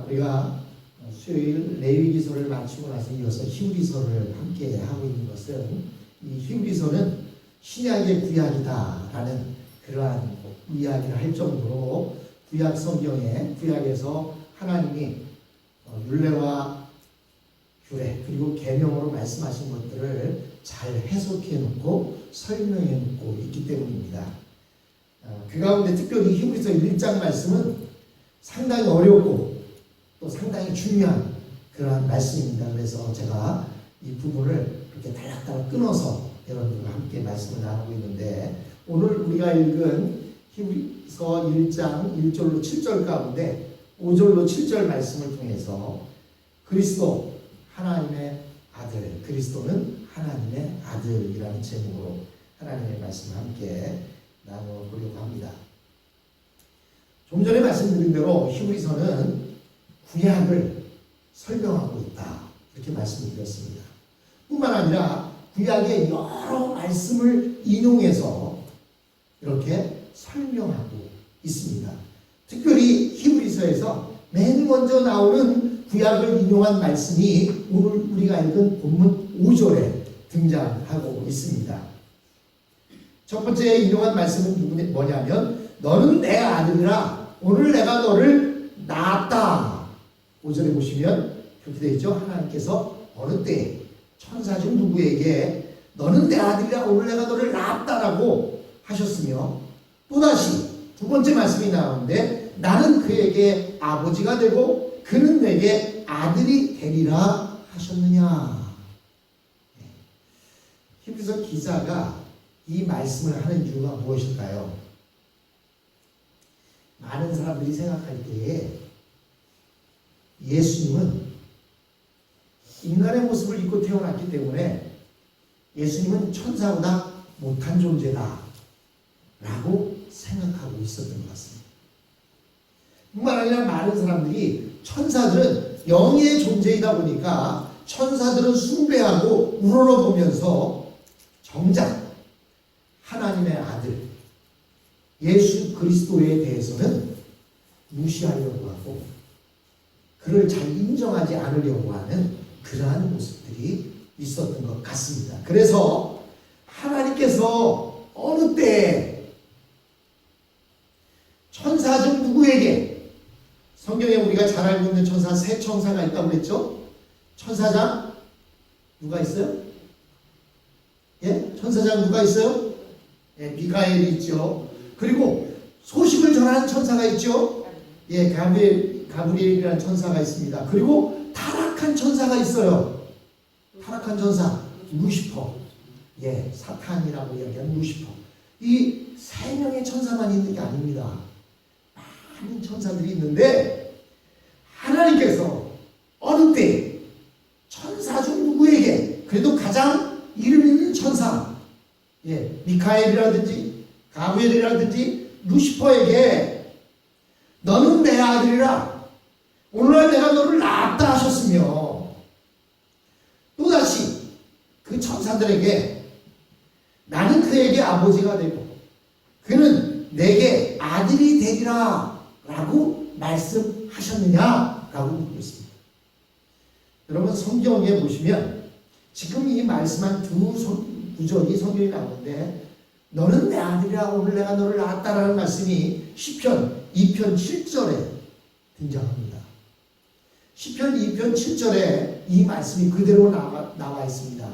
우리가 수요일 레위기서를 마치고 나서 이어서 히브리서를 함께 하고 있는 것은 이 히브리서는 신약의 구약이다라는 그러한 이야기를 할 정도로 구약 성경에 구약에서 하나님이 율례와 규례 그리고 계명으로 말씀하신 것들을 잘 해석해 놓고 설명해 놓고 있기 때문입니다. 그 가운데 특별히 히브리서 1장 말씀은 상당히 어렵고 또 상당히 중요한 그러한 말씀입니다. 그래서 제가 이 부분을 이렇게 달락달락 끊어서 여러분들과 함께 말씀을 나누고 있는데, 오늘 우리가 읽은 히브리서 1장 1절로 7절 가운데 5절로 7절 말씀을 통해서 그리스도 하나님의 아들, 그리스도는 하나님의 아들이라는 제목으로 하나님의 말씀을 함께 나눠보려고 합니다. 좀 전에 말씀드린 대로 히브리서는 구약을 설명하고 있다, 이렇게 말씀드렸습니다. 뿐만 아니라 구약의 여러 말씀을 인용해서 이렇게 설명하고 있습니다. 특별히 히브리서에서 맨 먼저 나오는 구약을 인용한 말씀이 오늘 우리가 읽은 본문 5절에 등장하고 있습니다. 첫 번째 인용한 말씀은 뭐냐면, 너는 내 아들이라 오늘 내가 너를 낳았다. 5절에 보시면 그렇게 되어 있죠. 하나님께서 어느 때 천사 중 누구에게 너는 내 아들이라 오늘 내가 너를 낳았다라고 하셨으며, 또다시 두 번째 말씀이 나오는데 나는 그에게 아버지가 되고 그는 내게 아들이 되리라 하셨느냐. 히브리서 기자가 이 말씀을 하는 이유가 무엇일까요? 많은 사람들이 생각할 때에 예수님은 인간의 모습을 입고 태어났기 때문에 예수님은 천사보다 못한 존재다 라고 생각하고 있었던 것 같습니다. 뿐만 아니라 많은 사람들이 천사들은 영의 존재이다 보니까 천사들은 숭배하고 우러러보면서 정작 하나님의 아들 예수 그리스도에 대해서는 무시하려고 하고 그를 잘 인정하지 않으려고 하는 그러한 모습들이 있었던 것 같습니다. 그래서 하나님께서 어느 때 천사 중 누구에게, 성경에 우리가 잘 알고 있는 천사 세 천사가 있다고 그랬죠? 천사장 누가 있어요? 예? 천사장 누가 있어요? 예, 미가엘이 있죠. 그리고 소식을 전하는 천사가 있죠. 예, 가브리엘이라는 천사가 있습니다. 그리고 타락한 천사가 있어요. 타락한 천사 루시퍼, 예, 사탄이라고 이야기하는 루시퍼. 이 세 명의 천사만 있는 게 아닙니다. 많은 천사들이 있는데 하나님께서 어느 때 천사 중 누구에게, 그래도 가장 이름 있는 천사, 예, 미카엘이라든지 가브리엘이라든지 루시퍼에게 너는 내 아들이라 오늘날 내가 너를 낳았다 하셨으며, 또다시 그 천사들에게 나는 그에게 아버지가 되고 그는 내게 아들이 되리라 라고 말씀하셨느냐라고 묻고 있습니다. 여러분, 성경에 보시면 지금 이 말씀한 두 구절이 성경에 나오는데, 너는 내 아들이라 오늘 내가 너를 낳았다라는 말씀이 시편 2편 7절에 등장합니다. 시편 2편 7절에 이 말씀이 그대로 나와 있습니다.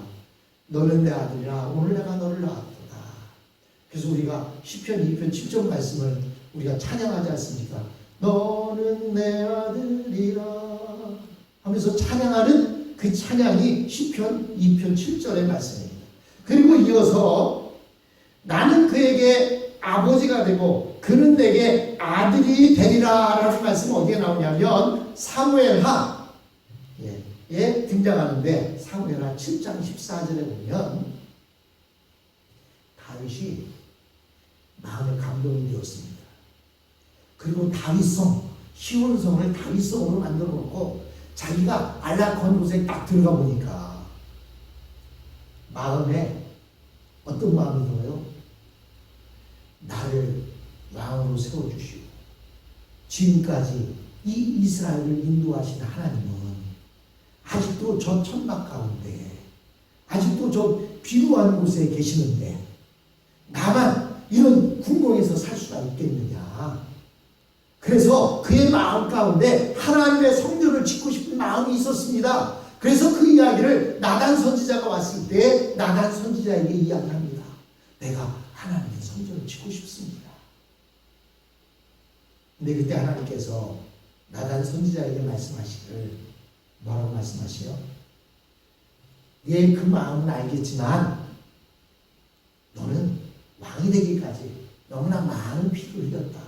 너는 내 아들이라 오늘 내가 너를 낳았도다. 그래서 우리가 시편 2편 7절 말씀을 우리가 찬양하지 않습니까? 너는 내 아들이라 하면서 찬양하는 그 찬양이 시편 2편 7절의 말씀입니다. 그리고 이어서 나는 그에게 아버지가 되고 그는 내게 아들이 되리라 라는 말씀은 어디에 나오냐면 사무엘하 에 등장하는데, 사무엘하 7장 14절에 보면 다윗이 마음에 감동이 되었습니다. 그리고 다윗성, 시온성을 다윗성으로 만들어 놓고 자기가 안락한 곳에 딱 들어가 보니까 마음에 어떤 마음이 들어요? 나를 왕으로 세워주시고 지금까지 이 이스라엘을 인도하신 하나님은 아직도 저 천막 가운데, 아직도 저 비루한 곳에 계시는데 나만 이런 궁궐에서 살 수가 있겠느냐. 그래서 그의 마음 가운데 하나님의 성전을 짓고 싶은 마음이 있었습니다. 그래서 그 이야기를 나단 선지자가 왔을 때 나단 선지자에게 이야기합니다. 내가 하나님의 성전을 짓고 싶습니다. 근데 그때 하나님께서 나단 선지자에게 말씀하시기를 뭐라고 말씀하시요? 네, 그 마음은 알겠지만 너는 왕이 되기까지 너무나 많은 피를 흘렸다.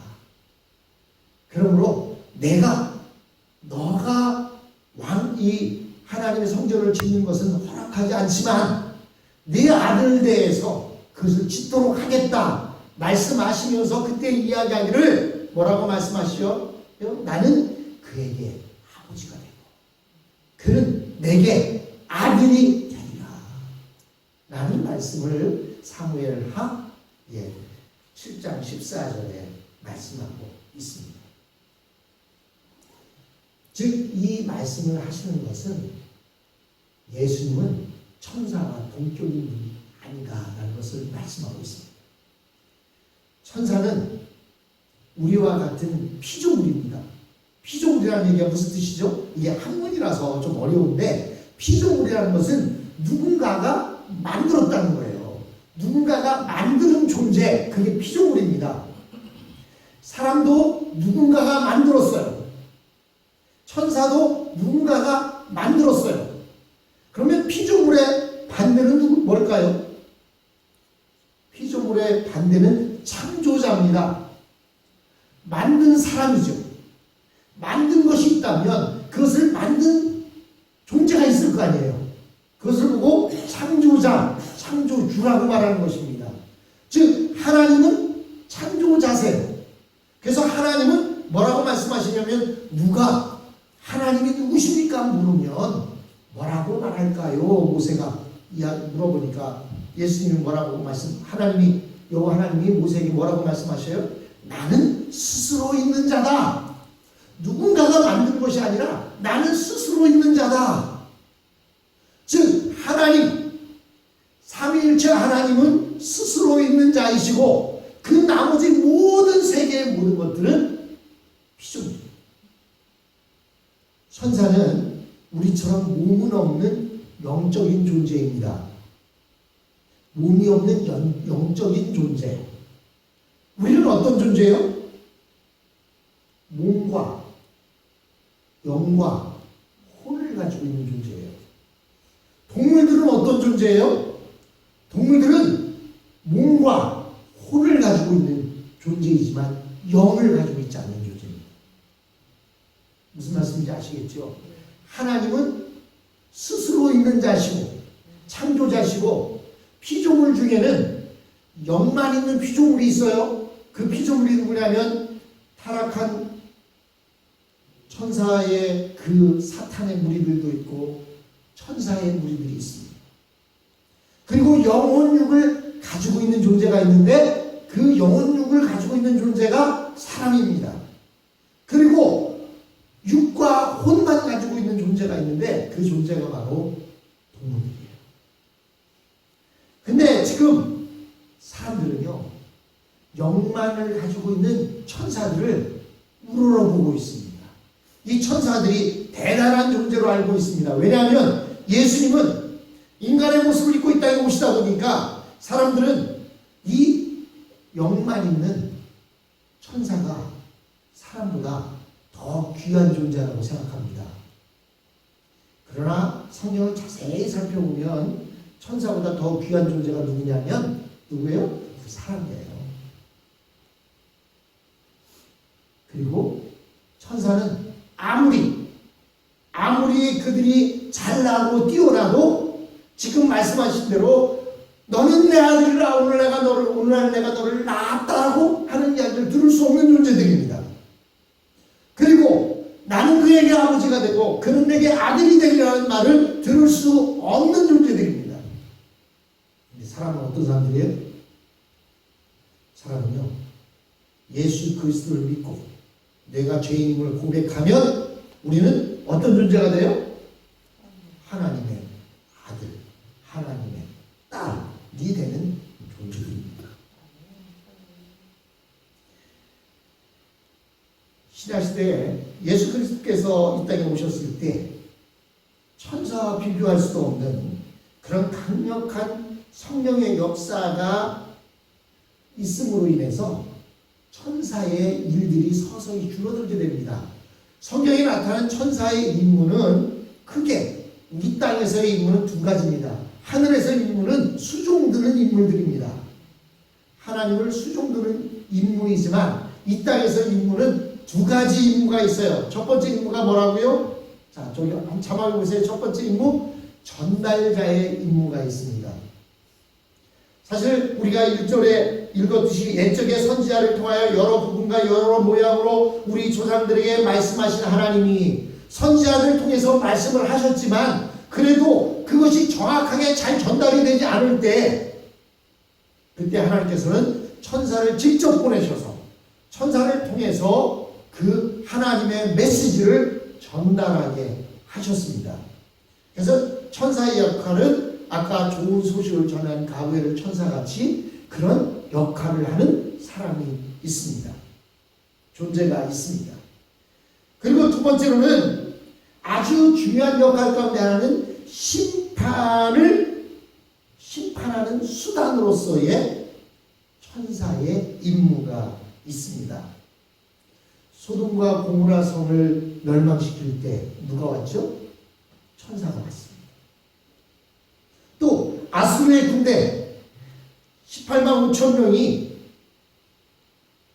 그러므로 너가 이 하나님의 성전을 짓는 것은 허락하지 않지만 네 아들 대해서 그것을 짓도록 하겠다 말씀하시면서 그때 이야기하기를 뭐라고 말씀하시죠? 나는 그에게 아버지가 되고 그는 내게 아들이 되리라 라는 말씀을 사무엘하 7장 14절에 말씀하고 있습니다. 즉 이 말씀을 하시는 것은 예수님은 천사와 동격인 분이 아니다라는 것을 말씀하고 있습니다. 천사는 우리와 같은 피조물입니다. 피조물이라는 얘기가 무슨 뜻이죠? 이게 한문이라서 좀 어려운데 피조물이라는 것은 누군가가 만들었다는 거예요. 누군가가 만드는 존재, 그게 피조물입니다. 사람도 누군가가 만들었어요. 천사도 누군가가 만들었어요. 그러면 피조물의 반대는 뭘까요? 피조물의 반대는 창조자입니다. 만든 사람이죠. 만든 것이 있다면 그것을 만든 존재가 있을 거 아니에요. 그것을 보고 창조자, 창조주라고 말하는 것입니다. 즉 하나님은 창조자세요. 그래서 하나님은 뭐라고 말씀하시냐면 하나님이 누구십니까? 물으면 뭐라고 말할까요? 모세가 물어보니까 예수님이 뭐라고 여호와 하나님이 모세에게 뭐라고 말씀하셔요? 나는 스스로 있는 자다. 누군가가 만든 것이 아니라 나는 스스로 있는 자다. 즉 삼위일체 하나님은 스스로 있는 자이시고 그 나머지 모든 세계의 모든 것들은 피조물입니다. 천사는 우리처럼 몸은 없는 영적인 존재입니다. 몸이 없는 영적인 존재. 우리는 어떤 존재예요? 몸과 영과 혼을 가지고 있는 존재예요. 동물들은 어떤 존재예요? 동물들은 몸과 혼을 가지고 있는 존재이지만 영을 가지고 있지 않는 존재입니다. 무슨 말씀인지 아시겠죠? 하나님은 스스로 있는 자시고 창조자시고 피조물 중에는 영만 있는 피조물이 있어요. 그 피조물이 누구냐면 타락한 천사의 그 사탄의 무리들도 있고 천사의 무리들이 있습니다. 그리고 영혼육을 가지고 있는 존재가 있는데 그 영혼육을 가지고 있는 존재가 사람입니다. 그리고 육과 혼만 가지고 있는 존재가 있는데 그 존재가 바로 동물이에요. 근데 지금 사람들은요 영만을 가지고 있는 천사들을 우러러보고 있습니다. 이 천사들이 대단한 존재로 알고 있습니다. 왜냐하면 예수님은 인간의 모습을 입고 이 땅에 오시다 보니까 사람들은 이 영만 있는 천사가 사람보다 더 귀한 존재라고 생각합니다. 그러나 성경을 자세히 살펴보면 천사보다 더 귀한 존재가 누구냐면 누구예요? 사람이에요. 그리고 천사는 아무리 그들이 잘나고 뛰어나도 지금 말씀하신 대로 너는 내 아들이라 오늘 내가 너를 낳았다고 하는 이야기를 들을 수 없는 존재들입니다. 그리고 나는 그에게 아버지가 되고 그는 내게 아들이 되리라는 말을 들을 수 없는 존재들입니다. 사람은 어떤 사람들이에요? 사람은요 예수 그리스도를 믿고 내가 죄인임을 고백하면 우리는 어떤 존재가 돼요? 하나님의 아들, 하나님의 딸이 되는 존재입니다. 신약시대에 예수 그리스도께서 이 땅에 오셨을 때 천사와 비교할 수도 없는 그런 강력한 성령의 역사가 있음으로 인해서 천사의 일들이 서서히 줄어들게 됩니다. 성경에 나타난 천사의 임무는 크게 이 땅에서의 임무는 두 가지입니다. 하늘에서의 임무는 수종드는 인물들입니다. 하나님을 수종드는 임무이지만 이 땅에서의 임무는 두 가지 임무가 있어요. 첫 번째 임무가 뭐라고요? 자, 저기 한번 자막을 보세요. 첫 번째 임무, 전달자의 임무가 있습니다. 사실 우리가 1절에 읽었듯이 옛적의 선지자를 통하여 여러 부분과 여러 모양으로 우리 조상들에게 말씀하신 하나님이 선지자를 통해서 말씀을 하셨지만 그래도 그것이 정확하게 잘 전달이 되지 않을 때 그때 하나님께서는 천사를 직접 보내셔서 천사를 통해서 그 하나님의 메시지를 전달하게 하셨습니다. 그래서 천사의 역할은 아까 좋은 소식을 전하는 가브리엘 천사같이 그런 역할을 하는 사람이 있습니다. 존재가 있습니다. 그리고 두 번째로는 아주 중요한 역할 가운데 하나는 심판하는 수단으로서의 천사의 임무가 있습니다. 소돔과 고모라 성을 멸망시킬 때 누가 왔죠? 천사가 왔습니다. 또 아수르의 군대 18만 5천 명이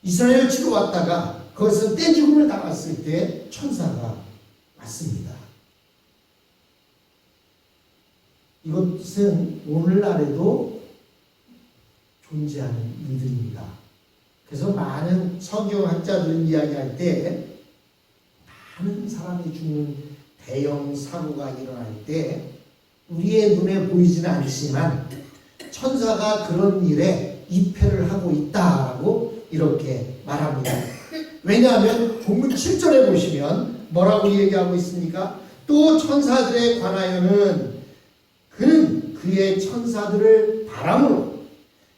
이스라엘을 치러 왔다가 거기서 떼죽음을 당했을 때 천사가 왔습니다. 이것은 오늘날에도 존재하는 일들입니다. 그래서 많은 성경학자들은 이야기할 때 많은 사람이 죽는 대형 사고가 일어날 때 우리의 눈에 보이지는 않지만 천사가 그런 일에 입회를 하고 있다라고 이렇게 말합니다. 왜냐하면 본문 7절에 보시면 뭐라고 얘기하고 있습니까? 또 천사들에 관하여는 그는 그의 천사들을 바람으로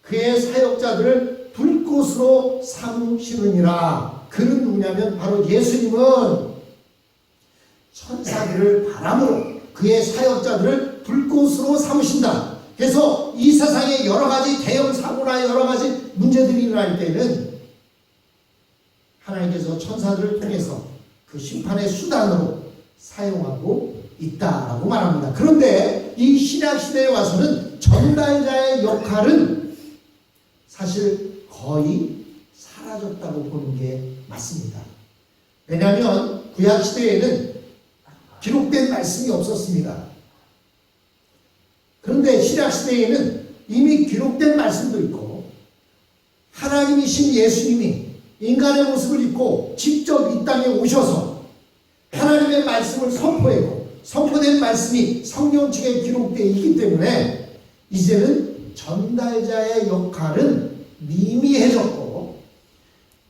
그의 사역자들을 불꽃으로 삼으시느니라. 그는 누구냐면 바로 예수님은 천사들을 바람으로 그의 사역자들을 불꽃으로 삼으신다. 그래서 이 세상에 여러 가지 대형 사고나 여러 가지 문제들이 일어날 때는 하나님께서 천사들을 통해서 그 심판의 수단으로 사용하고 있다라고 말합니다. 그런데 이 신약시대에 와서는 전달자의 역할은 사실 거의 사라졌다고 보는 게 맞습니다. 왜냐하면 구약시대에는 기록된 말씀이 없었습니다. 그런데 신약시대에는 이미 기록된 말씀도 있고 하나님이신 예수님이 인간의 모습을 입고 직접 이 땅에 오셔서 하나님의 말씀을 선포된 말씀이 성경책에 기록되어 있기 때문에 이제는 전달자의 역할은 미미해졌고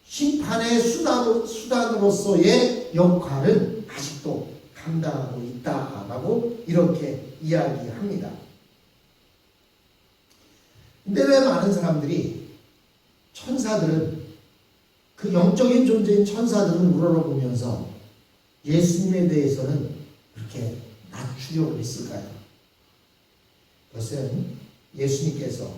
심판의 수단으로서의 역할은 아직도 감당하고 있다라고 이렇게 이야기합니다. 근데 왜 많은 사람들이 천사들은 그 영적인 존재인 천사들은 우러러보면서 예수님에 대해서는 그렇게 낮추려고 했을까요? 그것은 예수님께서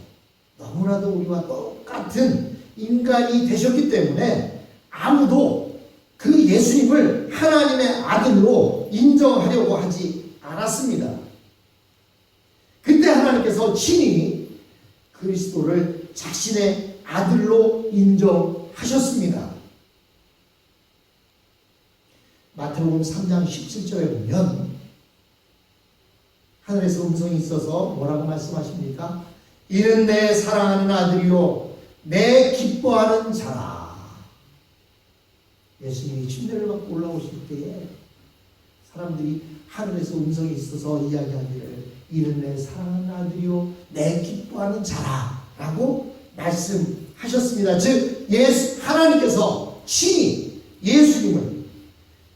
너무나도 우리와 똑같은 인간이 되셨기 때문에 아무도 그 예수님을 하나님의 아들로 인정하려고 하지 않았습니다. 그때 하나님께서 친히 그리스도를 자신의 아들로 인정하셨습니다. 마태복음 3장 17절에 보면 하늘에서 음성이 있어서 뭐라고 말씀하십니까? 이는 내 사랑하는 아들이요 내 기뻐하는 자라. 예수님이 침례를 받고 올라오실 때에 사람들이 하늘에서 음성이 있어서 이야기하기를 이는 내 사랑하는 아들이요 내 기뻐하는 자라 라고 말씀하셨습니다. 즉 하나님께서 친히 예수님을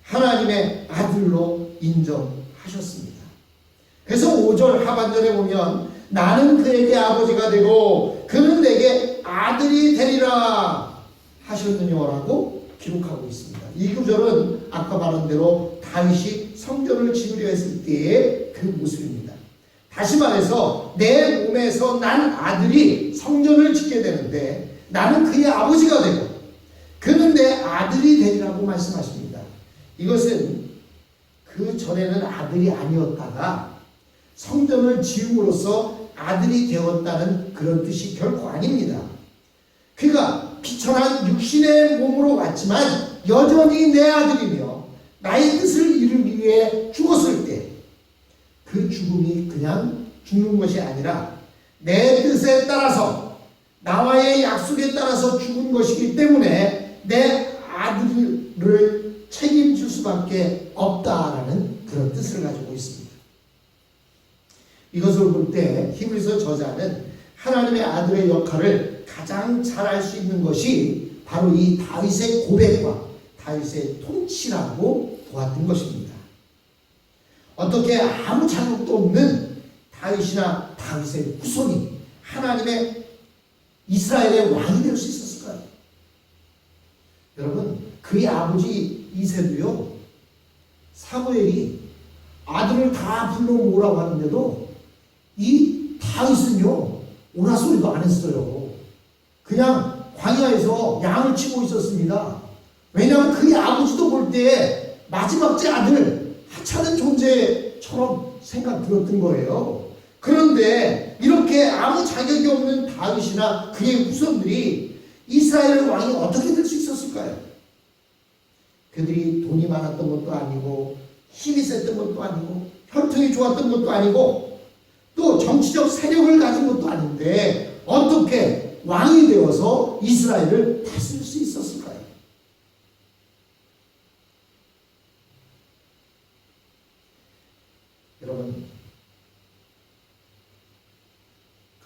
하나님의 아들로 인정하셨습니다. 그래서 5절 하반절에 보면 나는 그에게 아버지가 되고 그는 내게 아들이 되리라 하셨느냐라고 기록하고 있습니다. 이 구절은 아까 말한 대로 다윗이 성전을 지으려 했을 때의 그 모습입니다. 다시 말해서 내 몸에서 난 아들이 성전을 짓게 되는데 나는 그의 아버지가 되고 그는 내 아들이 되리라고 말씀하십니다. 이것은 그 전에는 아들이 아니었다가 성전을 지음으로써 아들이 되었다는 그런 뜻이 결코 아닙니다. 그가 비천한 육신의 몸으로 왔지만 여전히 내 아들이며 나의 뜻을 이루기 위해 죽었을 때 그 죽음이 그냥 죽는 것이 아니라 내 뜻에 따라서 나와의 약속에 따라서 죽은 것이기 때문에 내 아들을 책임질 수밖에 없다라는 그런 뜻을 가지고 있습니다. 이것을 볼 때 히브리서 저자는 하나님의 아들의 역할을 가장 잘 알 수 있는 것이 바로 이 다윗의 고백과 다윗의 통치라고 보았던 것입니다. 어떻게 아무 잘못도 없는 다윗이나 다윗의 후손이 하나님의 이스라엘의 왕이 될 수 있었을까요? 여러분, 그의 아버지 이새도요, 사무엘이 아들을 다 불러 모으라고 하는데도 이 다윗은요, 오라 소리도 안 했어요. 그냥 광야에서 양을 치고 있었습니다. 왜냐하면 그의 아버지도 볼 때 마지막 째 아들 하찮은 존재처럼 생각 들었던 거예요. 그런데 이렇게 아무 자격이 없는 다윗이나 그의 후손들이 이스라엘 왕이 어떻게 될 수 있었을까요? 그들이 돈이 많았던 것도 아니고 힘이 셌던 것도 아니고 혈통이 좋았던 것도 아니고 또 정치적 세력을 가진 것도 아닌데 어떻게 왕이 되어서 이스라엘을 다스릴 수 있었을까요? 여러분,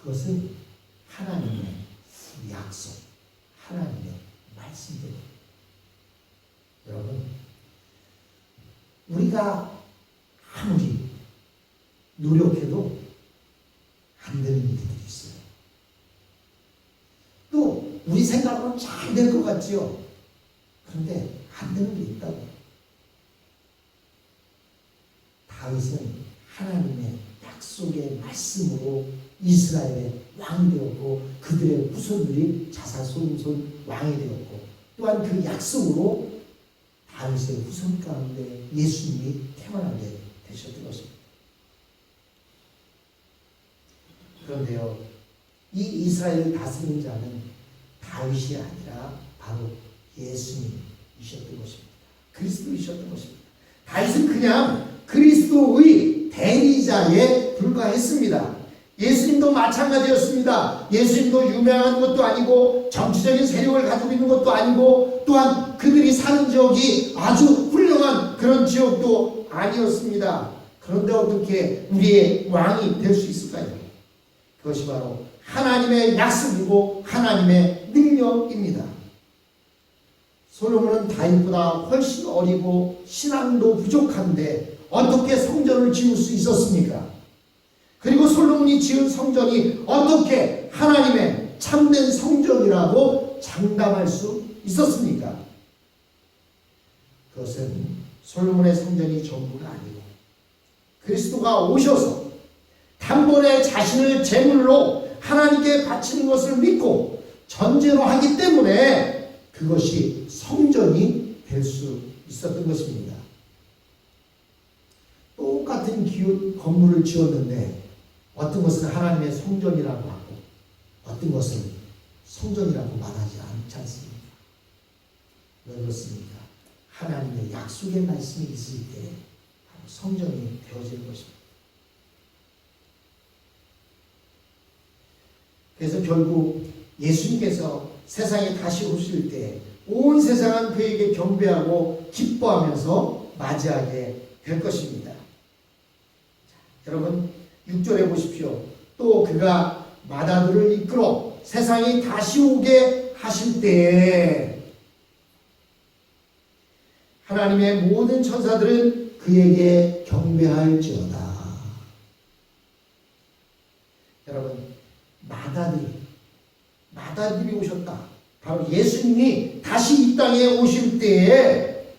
그것은 하나님의 약속, 하나님의 말씀입니다. 여러분, 우리가 아무리 노력해도 안 되는 일들이 있어요. 또 우리 생각으로는 잘 될 것 같지요. 그런데 안 되는 게 있다고. 다윗은 하나님의 약속의 말씀으로 이스라엘의 왕이 되었고 그들의 후손들이 자사손손 왕이 되었고 또한 그 약속으로 다윗의 후손 가운데 예수님이 태어나게 되셨던 것입니다. 그런데요, 이 이스라엘을 다스리는 자는 다윗이 아니라 바로 예수님이셨던 것입니다. 그리스도이셨던 것입니다. 다윗은 그냥 그리스도의 대리자에 불과했습니다. 예수님도 마찬가지였습니다. 예수님도 유명한 것도 아니고 정치적인 세력을 가지고 있는 것도 아니고 또한 그들이 사는 지역이 아주 훌륭한 그런 지역도 아니었습니다. 그런데 어떻게 우리의 왕이 될 수 있을까요? 그것이 바로 하나님의 약속이고 하나님의 능력입니다. 솔로몬은 다윗보다 훨씬 어리고 신앙도 부족한데 어떻게 성전을 지을 수 있었습니까? 그리고 솔로몬이 지은 성전이 어떻게 하나님의 참된 성전이라고 장담할 수 있었습니까? 그것은 솔로몬의 성전이 전부가 아니고 그리스도가 오셔서 단번에 자신을 제물로 하나님께 바치는 것을 믿고 전제로 하기 때문에 그것이 성전이 될 수 있었던 것입니다. 똑같은 건물을 지었는데 어떤 것은 하나님의 성전이라고 하고 어떤 것은 성전이라고 말하지 않지 않습니까? 왜 그렇습니까? 하나님의 약속의 말씀이 있을 때 바로 성전이 되어지는 것입니다. 그래서 결국 예수님께서 세상에 다시 오실 때 온 세상은 그에게 경배하고 기뻐하면서 맞이하게 될 것입니다. 자, 여러분 6절에 보십시오. 또 그가 맏아들을 이끌어 세상이 다시 오게 하실 때에 하나님의 모든 천사들은 그에게 경배할지어다. 여러분, 마다들이 오셨다. 바로 예수님이 다시 이 땅에 오실 때에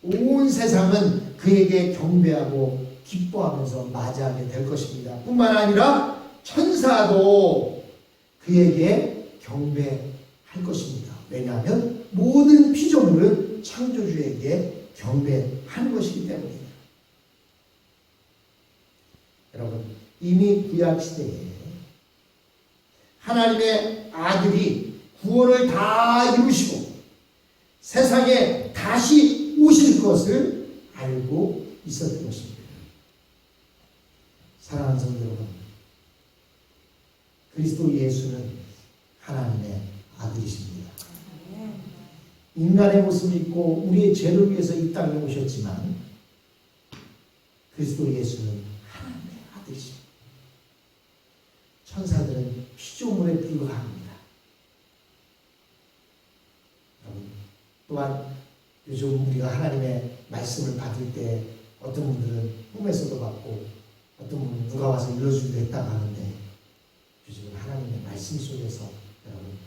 온 세상은 그에게 경배하고 기뻐하면서 맞이하게 될 것입니다. 뿐만 아니라 천사도 그에게 경배할 것입니다. 왜냐하면 모든 피조물은 창조주에게 경배하는 것이기 때문입니다. 여러분, 이미 구약시대에 하나님의 아들이 구원을 다 이루시고 세상에 다시 오실 것을 알고 있었던 것입니다. 사랑하는 성도 여러분, 그리스도 예수는 하나님의 아들이십니다. 인간의 모습을 입고 우리의 죄를 위해서 이 땅에 오셨지만 그리스도 예수는 하나님의 아들이십니다. 천사들은 피조물에 불과합니다. 또한 요즘 우리가 하나님의 말씀을 받을 때 어떤 분들은 꿈에서도 받고 어떤 분은 누가 와서 일러주기도 했다고 하는데 요즘은 하나님의 말씀 속에서 여러분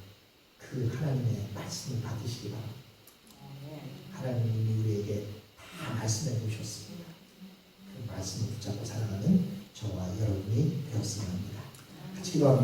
그 하나님의 말씀을 받으시기 바랍니다. 하나님이 우리에게 다 말씀해 주셨습니다. 그 말씀을 붙잡고 살아가는 저와 여러분이 되었으면 합니다. 같이 기도합니다.